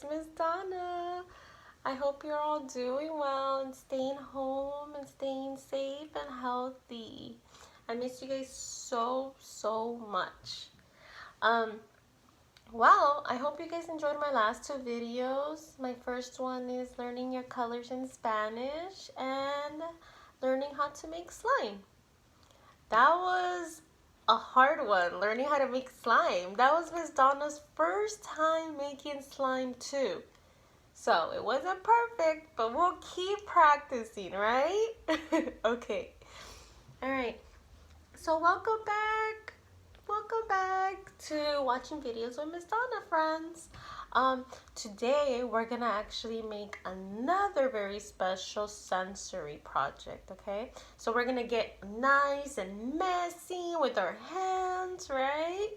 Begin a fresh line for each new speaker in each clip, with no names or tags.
it's Miss Donna. I hope you're all doing well and staying home and staying safe and healthy. I miss you guys so much. Well, I hope you guys enjoyed my last two videos. My first one is learning your colors in Spanish and learning how to make slime. That was a hard one, learning how to make slime. That was Miss Donna's first time making slime too. So it wasn't perfect, but we'll keep practicing, right? Okay. All right. So welcome back. Welcome back to watching videos with Miss Donna, friends. Today we're gonna actually make another very special sensory project, okay? So we're gonna get nice and messy with our hands, right?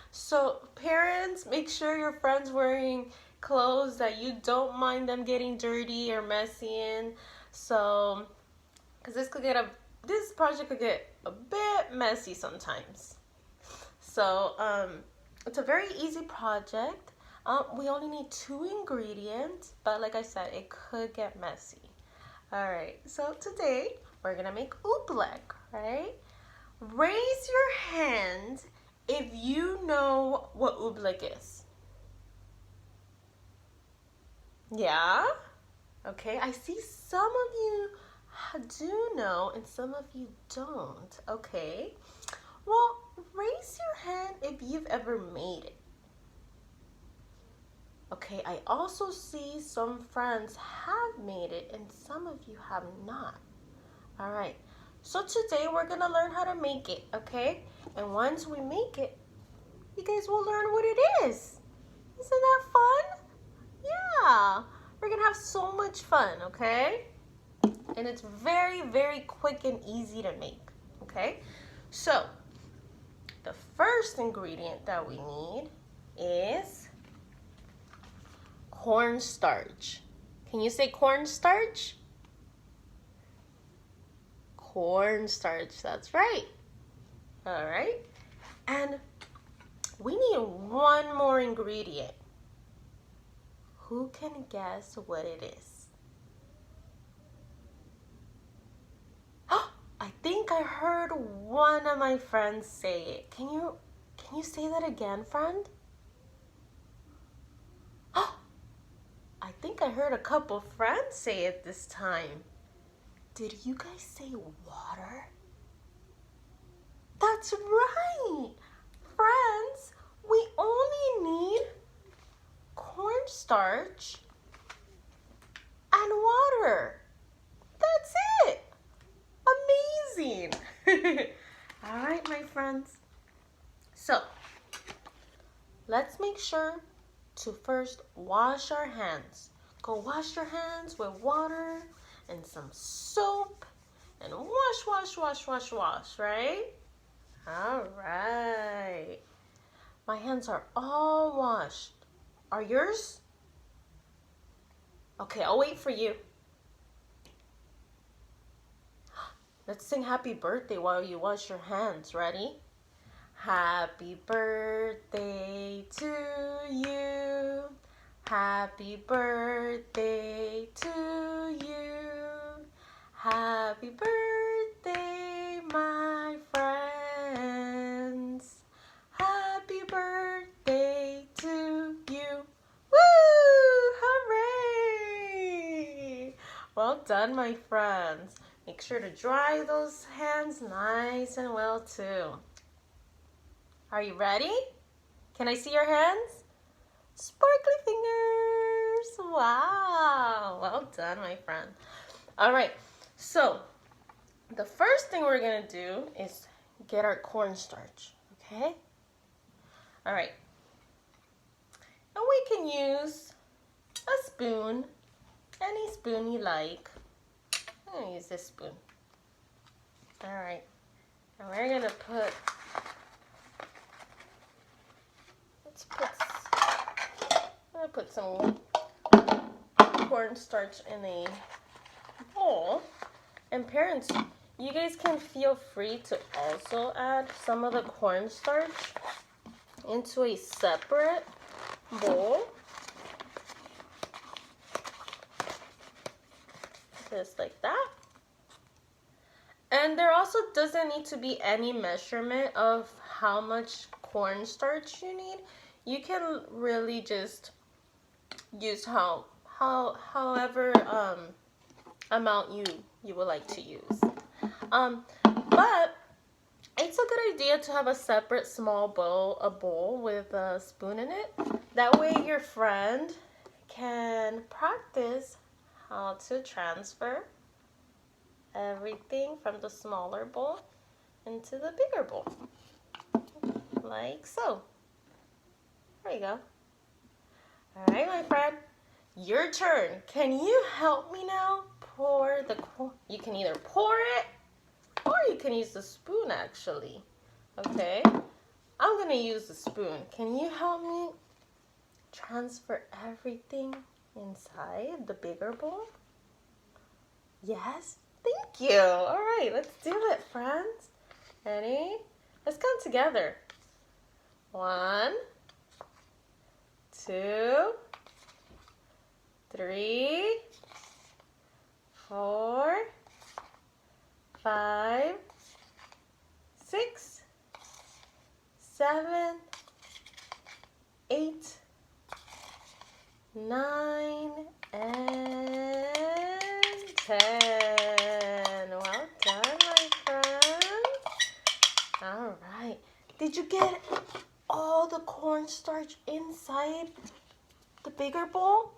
So parents, make sure your friend's wearing clothes that you don't mind them getting dirty or messy in. So, because this project could get a bit messy sometimes. So, it's a very easy project. We only need 2 ingredients, but like I said, it could get messy. All right, so today we're gonna make oobleck, right? Raise your hand if you know what oobleck is. Yeah? Okay, I see some of you do know and some of you don't. Okay, well, raise your hand if you've ever made it. Okay, I also see some friends have made it and some of you have not. All right, so today we're gonna learn how to make it, okay? And once we make it, you guys will learn what it is. Isn't that fun? Yeah, we're gonna have so much fun, okay? And it's very quick and easy to make, okay? So, the first ingredient that we need is cornstarch. Can you say cornstarch? Cornstarch, that's right. All right. And we need one more ingredient. Who can guess what it is? I think I heard one of my friends say it. Can you say that again, friend? I think I heard a couple friends say it this time. Did you guys say water? That's right. Friends, we only need cornstarch and water. That's it. Amazing. All right, my friends. So, let's make sure to first wash our hands. Go wash your hands with water and some soap and wash, right? All right. My hands are all washed. Are yours? Okay, I'll wait for you. Let's sing happy birthday while you wash your hands. Ready? Happy birthday to you. Happy birthday to you. Happy birthday, my friends. Happy birthday to you. Woo! Hooray! Well done, my friends. Make sure to dry those hands nice and well too. Are you ready? Can I see your hands? Sparkly fingers. Wow. Well done, my friend. All right. So the first thing we're going to do is get our cornstarch. Okay? All right. And we can use a spoon. Any spoon you like. I'm going to use this spoon. All right. And we're going to put some cornstarch in a bowl. And parents, you guys can feel free to also add some of the cornstarch into a separate bowl. just like that. And there also doesn't need to be any measurement of how much cornstarch you need. You can really just use however amount you would like to use. But it's a good idea to have a separate small bowl with a spoon in it. That way your friend can practice how to transfer everything from the smaller bowl into the bigger bowl. Like so. There you go. All right, my friend. Your turn. Can you help me now? Pour the corn. You can either pour it or you can use the spoon actually. Okay? I'm going to use the spoon. Can you help me transfer everything inside the bigger bowl? Yes? Thank you. All right, let's do it, friends. Ready? Let's count together. 1, 2, 3, 4, 5, 6, 7, 8, 9, and 10. Well done, my friend. All right. Did you get all the cornstarch inside the bigger bowl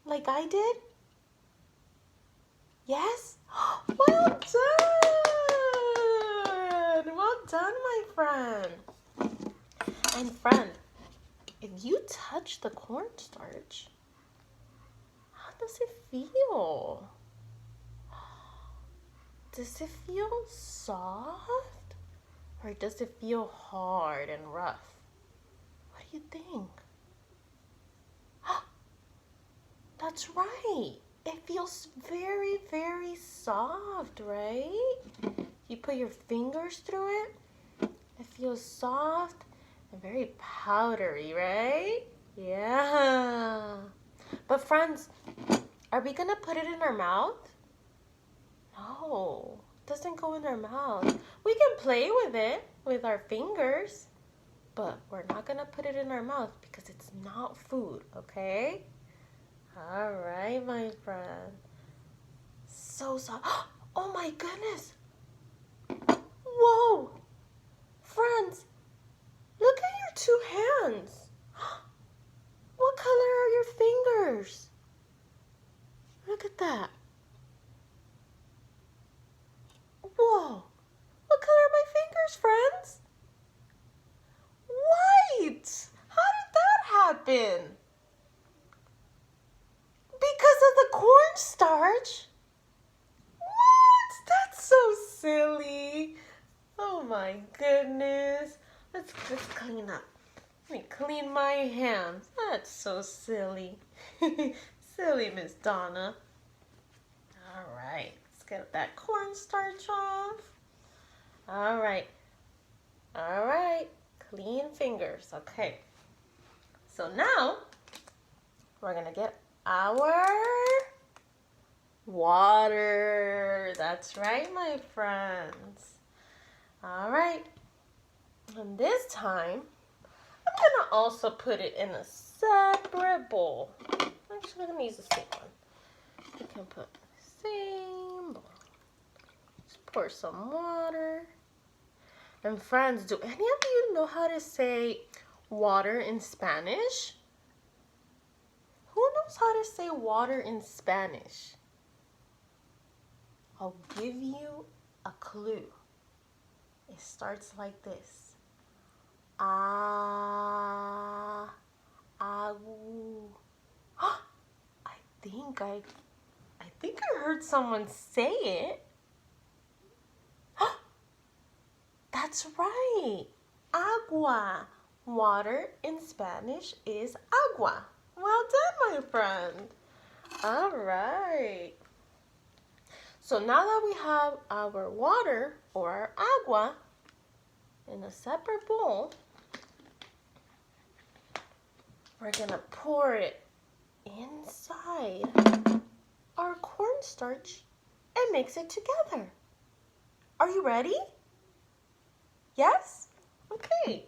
like I did? Yes? Well done! Well done, my friend. And friend, if you touch the cornstarch, how does it feel? Does it feel soft? Or does it feel hard and rough? What do you think? That's right. It feels very, very soft, right? You put your fingers through it, it feels soft and very powdery, right? Yeah. But friends, are we gonna put it in our mouth? No, it doesn't go in our mouth. We can play with it with our fingers, but we're not gonna put it in our mouth because it's not food, okay? All right, my friend. So soft. Oh my goodness. Whoa. Friends, look at your 2 hands. What color are your fingers? Look at that. Whoa. What color are my fingers, friends? White. How did that happen? Because of the cornstarch? What? That's so silly. Oh my goodness. Let's clean up. Let me clean my hands. That's so silly. Silly Miss Donna. All right. Let's get that cornstarch off. All right. All right. Clean fingers. Okay. So now we're going to get our water. That's right, my friends. All right. And this time, I'm going to also put it in a separate bowl. Actually, I'm going to use the same one. You can put the same bowl. Just pour some water. And friends, do any of you know how to say water in Spanish? Who knows how to say water in Spanish? I'll give you a clue. It starts like this. Agu. I think I heard someone say it. That's right. Agua. Water in Spanish is agua. Well done, my friend. All right. So now that we have our water or our agua in a separate bowl, we're going to pour it inside our cornstarch and mix it together. Are you ready? Yes? Okay.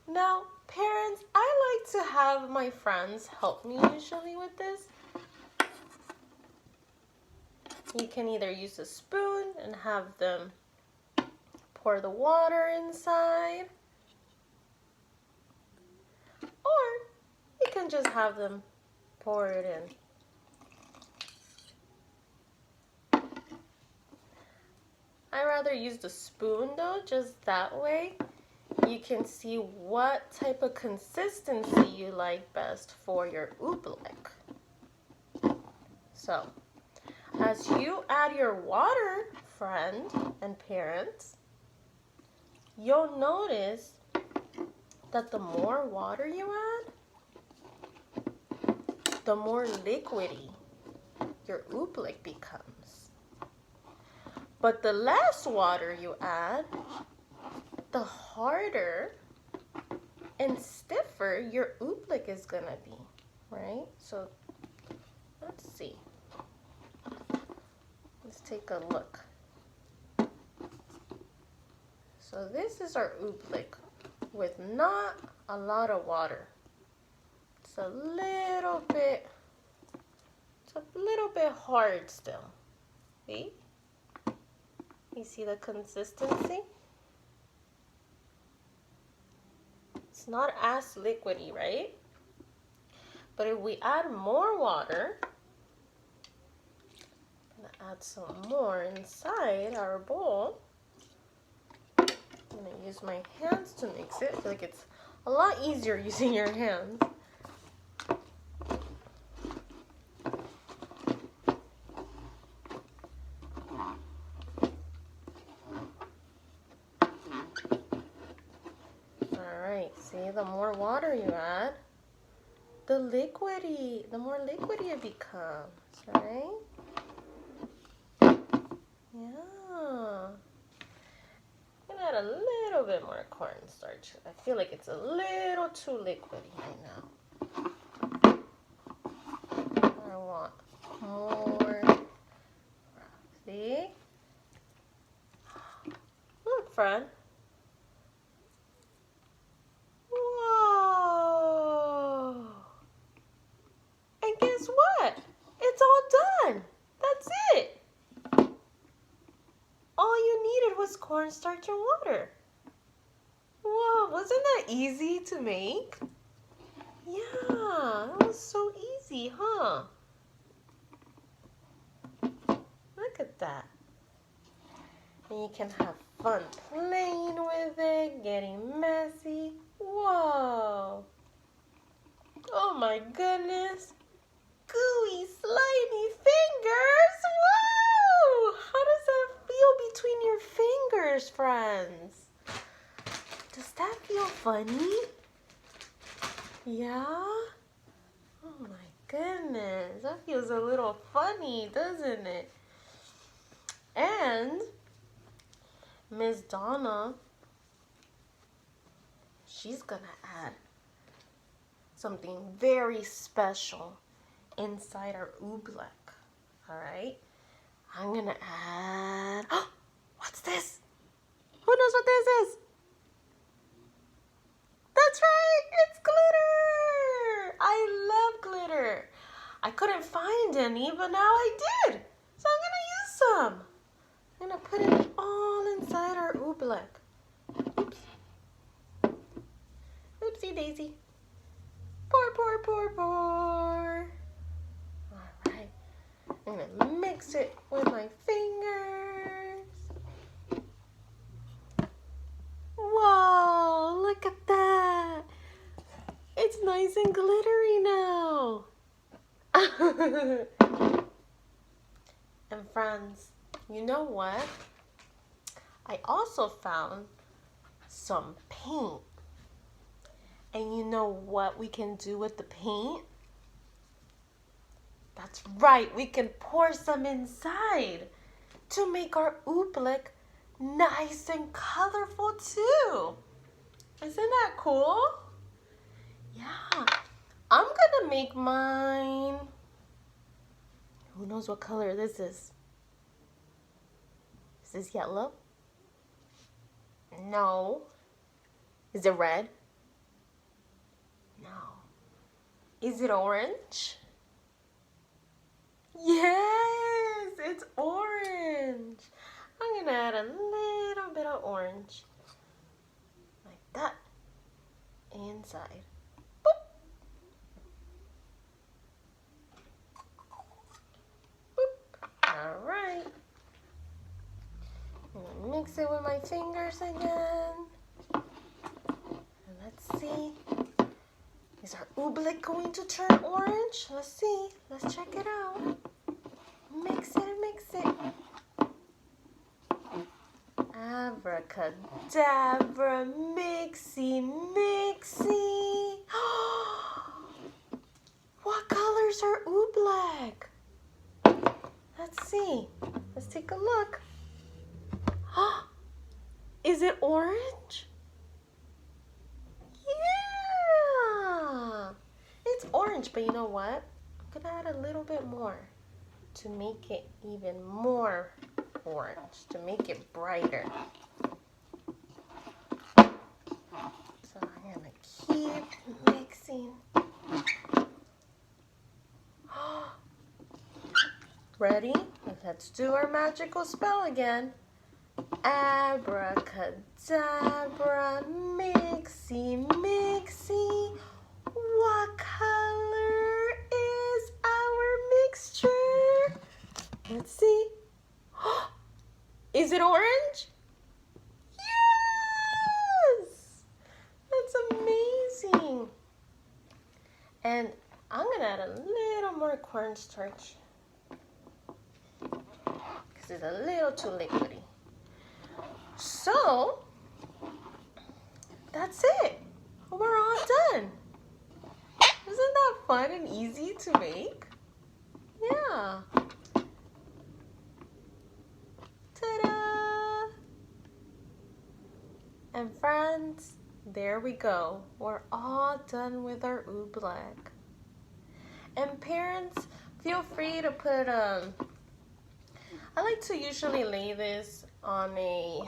Now, parents, I like to have my friends help me usually with this. You can either use a spoon and have them pour the water inside, or you can just have them pour it in. I rather use the spoon though, just that way you can see what type of consistency you like best for your oobleck. So, as you add your water, friend and parents, you'll notice that the more water you add, the more liquidy your oobleck becomes. But the less water you add, the harder and stiffer your oobleck is gonna be, right? So let's see. Let's take a look. So this is our oobleck with not a lot of water. It's a little bit hard still. See? You see the consistency? It's not as liquidy, right? But if we add more water, I'm gonna add some more inside our bowl. I'm gonna use my hands to mix it. I feel like it's a lot easier using your hands. See, the more water you add, the more liquidy it becomes, right? Yeah. I'm gonna add a little bit more cornstarch. I feel like it's a little too liquidy right now. I want more. See? Look, friend. Guess what? It's all done. That's it. All you needed was cornstarch and water. Wow, wasn't that easy to make? Yeah, that was so easy, huh? Look at that. And you can have fun playing with it, getting messy. Whoa. Oh my goodness. Gooey, slimy fingers! Whoa! How does that feel between your fingers, friends? Does that feel funny? Yeah? Oh my goodness, that feels a little funny, doesn't it? And Miss Donna, she's gonna add something very special inside our oobleck. All right, I'm gonna add, what's this? Who knows what this is? That's right, it's glitter. I love glitter. I couldn't find any, but now I did. So I'm gonna use some. I'm gonna put it all inside our oobleck. Oops. Oopsie daisy. Pour, pour, pour, pour. I'm gonna mix it with my fingers. Whoa, look at that. It's nice and glittery now. And friends, you know what? I also found some paint. And you know what we can do with the paint? That's right, we can pour some inside to make our oobleck nice and colorful too. Isn't that cool? Yeah, I'm gonna make mine Who knows what color this is? Is this yellow? No. Is it red? No. Is it orange? Yes, it's orange. I'm gonna add a little bit of orange. Like that. Inside. Boop. Boop. All right. I'm gonna mix it with my fingers again. And let's see. Is our oobleck going to turn orange? Let's see. Let's check it out. Mix it and mix it. Abracadabra, mixy, mixy. What colors are oobleck? Let's see. Let's take a look. Is it orange? Yeah. It's orange, but you know what? I'm gonna add a little bit more to make it even more orange, to make it brighter. So I'm gonna keep mixing. Ready? Let's do our magical spell again. Abracadabra, mixy, mixy. What color is our mixture? Let's see. Is it orange? Yes! That's amazing. And I'm gonna add a little more cornstarch because it's a little too liquidy. So, that's it. We're all done. Isn't that fun and easy to make? Yeah. Ta-da! And friends, there we go. We're all done with our oobleck. And parents, feel free to put I like to usually lay this on a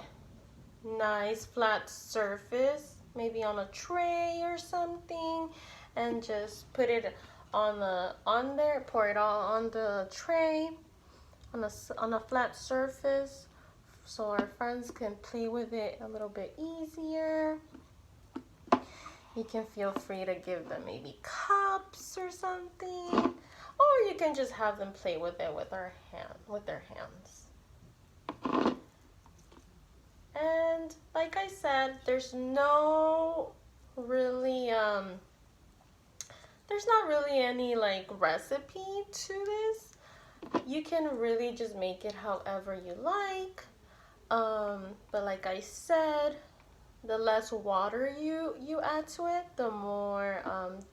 nice flat surface, maybe on a tray or something, and just put it on there, pour it all on the tray on a flat surface so our friends can play with it a little bit easier. You can feel free to give them maybe cups or something, or you can just have them play with it with their hands. And like I said, there's not really any like recipe to this. You can really just make it however you like. But like I said, the less water you add to it, the more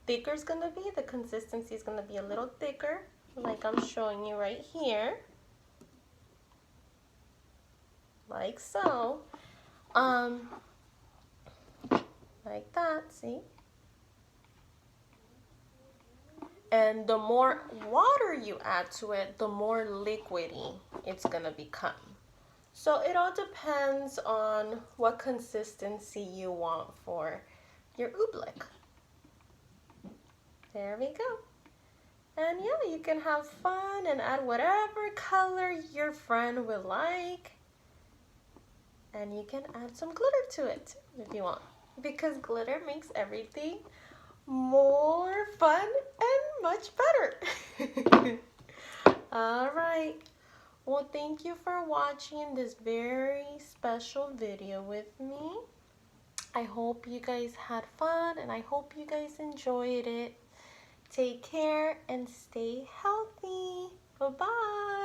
thicker it's gonna be. The consistency is gonna be a little thicker, like I'm showing you right here. Like so. Like that, see? And the more water you add to it, the more liquidy it's gonna become. So it all depends on what consistency you want for your oobleck. There we go. And yeah, you can have fun and add whatever color your friend would like. And you can add some glitter to it if you want, because glitter makes everything more fun and much better. All right. Well, thank you for watching this very special video with me. I hope you guys had fun and I hope you guys enjoyed it. Take care and stay healthy. Bye-bye.